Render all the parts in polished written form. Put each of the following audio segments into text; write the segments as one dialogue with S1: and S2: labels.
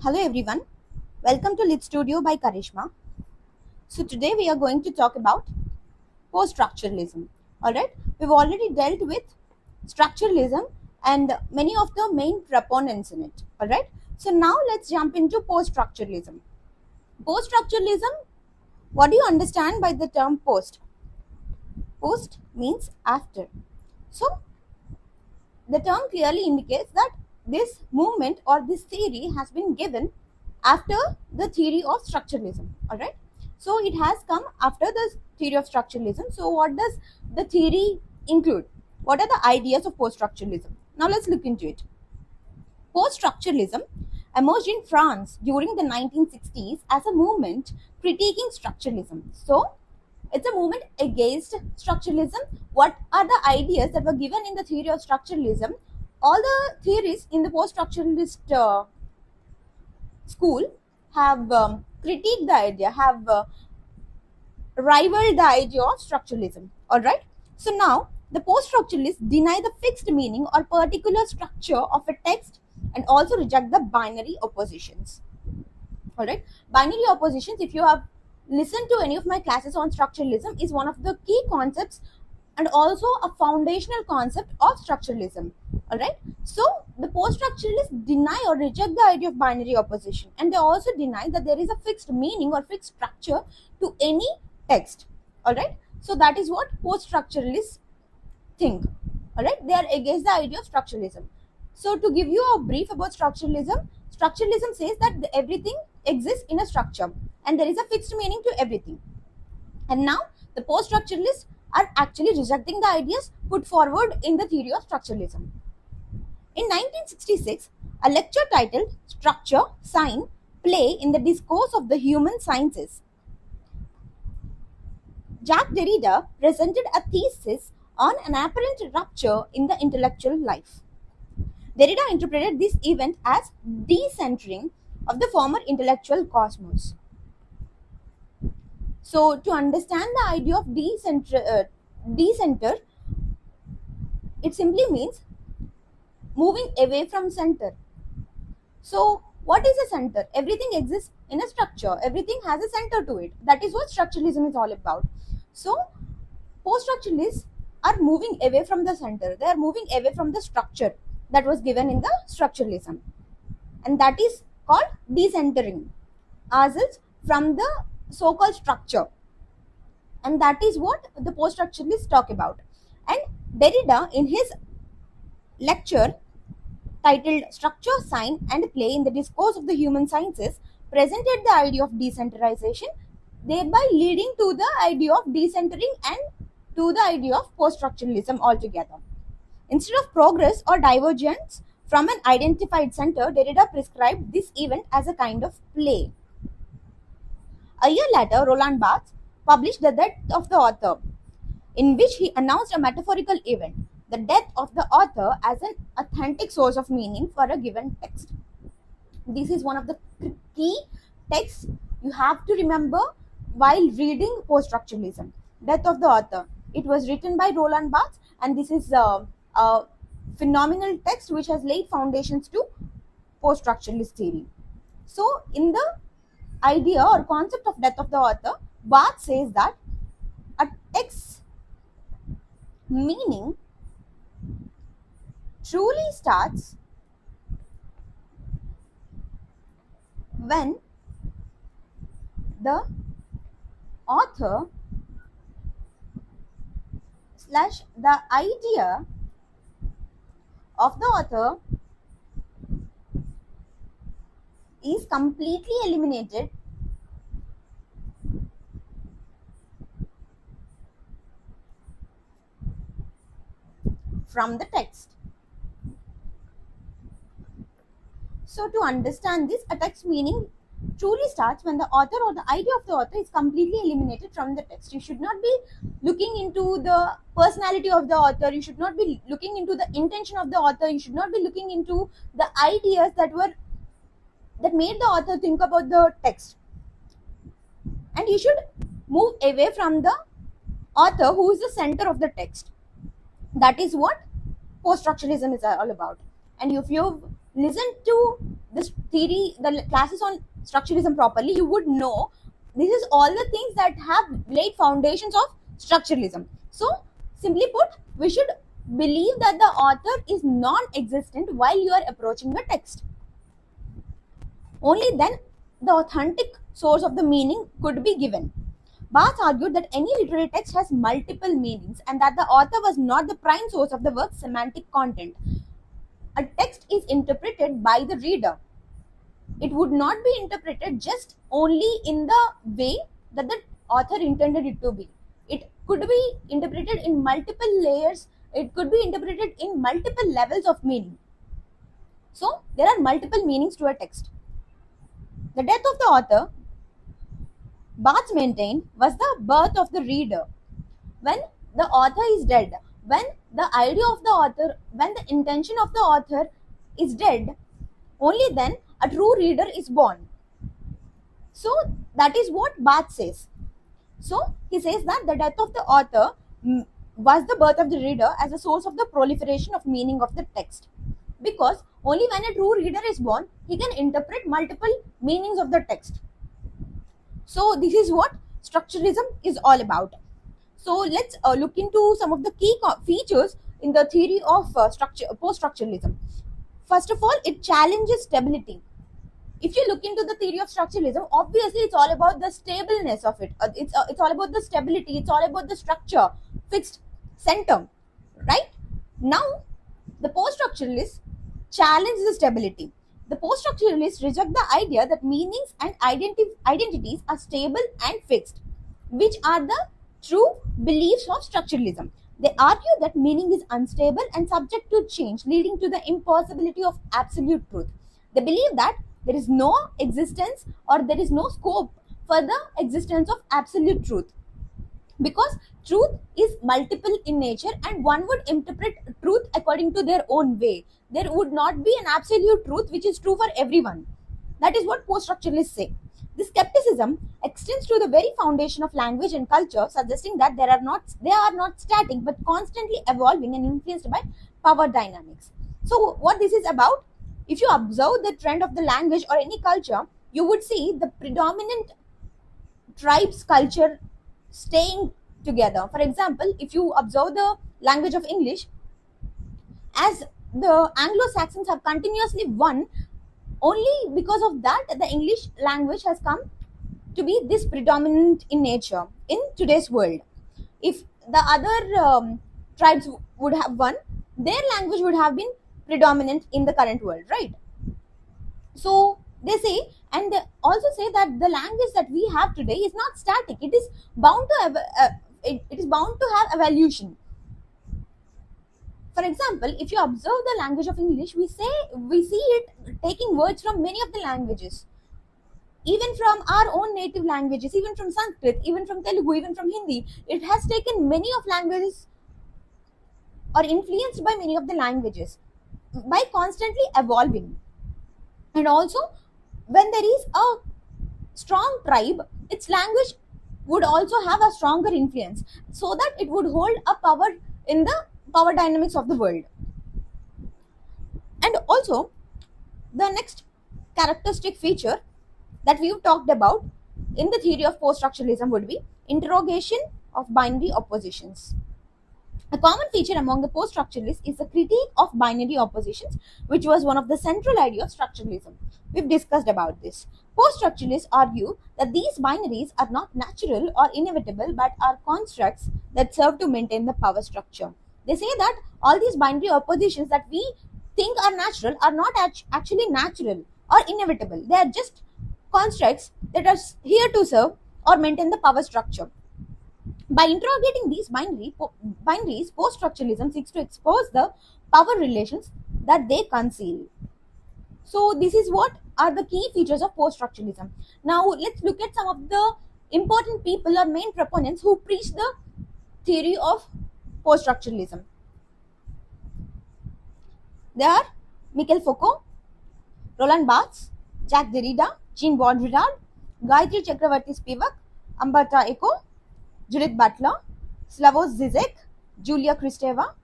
S1: Hello everyone, welcome to Lit Studio by Karishma. So today we are going to talk about post-structuralism. Alright, we've already dealt with structuralism and many of the main proponents in it. Alright, so now let's jump into post-structuralism. Post-structuralism, what do you understand by the term post? Post means after. So the term clearly indicates that this movement or this theory has been given after the theory of structuralism. All right, so it has come after the theory of structuralism. So what does the theory include? What are the ideas of post structuralism? Now let's look into it. Post structuralism emerged in France during the 1960s as a movement critiquing structuralism. So it's a movement against structuralism. What are the ideas that were given in the theory of structuralism? All the theories in the post-structuralist school have critiqued the idea, have rivaled the idea of structuralism. All right. So now the post-structuralists deny the fixed meaning or particular structure of a text and also reject the binary oppositions. All right. Binary oppositions, if you have listened to any of my classes on structuralism, is one of the key concepts and also a foundational concept of structuralism. All right, so the post-structuralists deny or reject the idea of binary opposition, and they also deny that there is a fixed meaning or fixed structure to any text. All right, so that is what post-structuralists think. All right, they are against the idea of structuralism. So to give you a brief about structuralism, structuralism says that everything exists in a structure and there is a fixed meaning to everything. And now the post-structuralists are actually rejecting the ideas put forward in the theory of structuralism. In 1966, a lecture titled Structure, Sign, Play in the Discourse of the Human Sciences, Jacques Derrida presented a thesis on an apparent rupture in the intellectual life. Derrida interpreted this event as decentering of the former intellectual cosmos. So, to understand the idea of decenter, it simply means moving away from center. So, what is a center? Everything exists in a structure. Everything has a center to it. That is what structuralism is all about. So, post-structuralists are moving away from the center. They are moving away from the structure that was given in the structuralism. And that is called decentering ourselves from the so-called structure. And that is what the post-structuralists talk about. And Derrida, in his lecture titled Structure, Sign and Play in the Discourse of the Human Sciences, presented the idea of decentralization, thereby leading to the idea of decentering and to the idea of post-structuralism altogether. Instead of progress or divergence from an identified center, Derrida prescribed this event as a kind of play. A year later, Roland Barthes published The Death of the Author, in which he announced a metaphorical event, the death of the author, as an authentic source of meaning for a given text. This is one of the key texts you have to remember while reading post-structuralism. Death of the Author. It was written by Roland Barthes, and this is a phenomenal text which has laid foundations to post-structuralist theory. So, in the idea or concept of death of the author, Barthes says that a text's meaning truly starts when the author slash the idea of the author is completely eliminated from the text. So to understand this, a text meaning truly starts when the author or the idea of the author is completely eliminated from the text. You should not be looking into the personality of the author. You should not be looking into the intention of the author. You should not be looking into the ideas that made the author think about the text. And you should move away from the author who is the center of the text. That is what post-structuralism is all about. And if you've listened to this theory, the classes on structuralism properly, you would know this is all the things that have laid foundations of structuralism. So, simply put, we should believe that the author is non-existent while you are approaching the text. Only then the authentic source of the meaning could be given. Barth argued that any literary text has multiple meanings and that the author was not the prime source of the work's semantic content. A text is interpreted by the reader. It would not be interpreted just only in the way that the author intended it to be. It could be interpreted in multiple layers. It could be interpreted in multiple levels of meaning. So, there are multiple meanings to a text. The death of the author, Barth maintained, was the birth of the reader. When the author is dead, when the idea of the author, when the intention of the author is dead, only then a true reader is born. So that is what Barth says. So he says that the death of the author was the birth of the reader as a source of the proliferation of meaning of the text. Because only when a true reader is born, he can interpret multiple meanings of the text. So this is what structuralism is all about. So let's look into some of the key features in the theory of post-structuralism. First of all, it challenges stability. If you look into the theory of structuralism, obviously it's all about the stableness of it. It's all about the stability. It's all about the structure, fixed center, right? Now, the post-structuralists challenge the stability. The post-structuralists reject the idea that meanings and identities are stable and fixed, which are the true beliefs of structuralism. They argue that meaning is unstable and subject to change, leading to the impossibility of absolute truth. They believe that there is no existence or there is no scope for the existence of absolute truth, because truth is multiple in nature and one would interpret truth according to their own way. There would not be an absolute truth which is true for everyone. That is what post-structuralists say. This skepticism extends to the very foundation of language and culture, suggesting that they are not static but constantly evolving and influenced by power dynamics. So what this is about, if you observe the trend of the language or any culture, you would see the predominant tribes culture staying together. For example, if you observe the language of English, as the Anglo-Saxons have continuously won, only because of that the English language has come to be this predominant in nature in today's world. If the other tribes would have won, their language would have been predominant in the current world, right? So they say, and they also say that the language that we have today is not static. It is bound to it is bound to have evolution. For example, if you observe the language of English, we see it taking words from many of the languages, even from our own native languages, even from Sanskrit, even from Telugu, even from Hindi. It has taken many of languages or influenced by many of the languages by constantly evolving. And also, when there is a strong tribe, its language would also have a stronger influence, so that it would hold a power in the power dynamics of the world. And also, the next characteristic feature that we've talked about in the theory of post-structuralism would be interrogation of binary oppositions. A common feature among the post-structuralists is the critique of binary oppositions, which was one of the central ideas of structuralism. We've discussed about this. Post-structuralists argue that these binaries are not natural or inevitable but are constructs that serve to maintain the power structure. They say that all these binary oppositions that we think are natural are not actually natural or inevitable. They are just constructs that are here to serve or maintain the power structure. By interrogating these binaries, post-structuralism seeks to expose the power relations that they conceal. So this is what are the key features of post-structuralism. Now let's look at some of the important people or main proponents who preach the theory of post-structuralism. They are Michel Foucault, Roland Barthes, Jacques Derrida, Jean Baudrillard, Gayatri Chakravarti Spivak, Umberto Eco, Judith Butler, Slavoj Zizek, Julia Kristeva,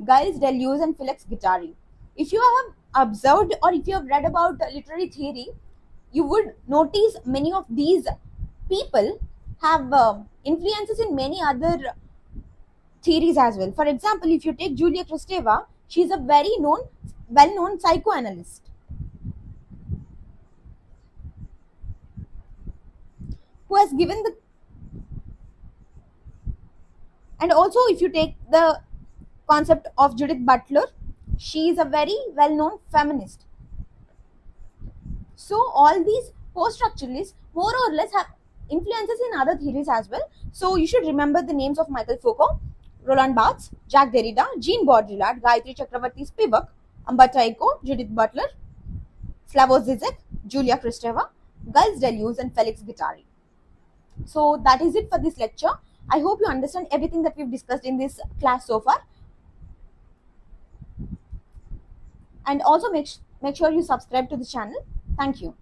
S1: Gilles Deleuze, and Felix Guattari. If you have observed or if you have read about literary theory, you would notice many of these people have influences in many other theories as well. For example, if you take Julia Kristeva, she is a very well-known psychoanalyst who has given the, and also if you take the concept of Judith Butler, she is a very well-known feminist. So all these post-structuralists more or less have influences in other theories as well. So you should remember the names of Michael Foucault, Roland Barthes, Jacques Derrida, Jean Baudrillard, Gayatri Chakravarti Spivak, Umberto Eco, Judith Butler, Slavoj Zizek, Julia Kristeva, Gilles Deleuze, and Felix Guattari. So that is it for this lecture. I hope you understand everything that we've discussed in this class so far. And also make sure you subscribe to the channel. Thank you.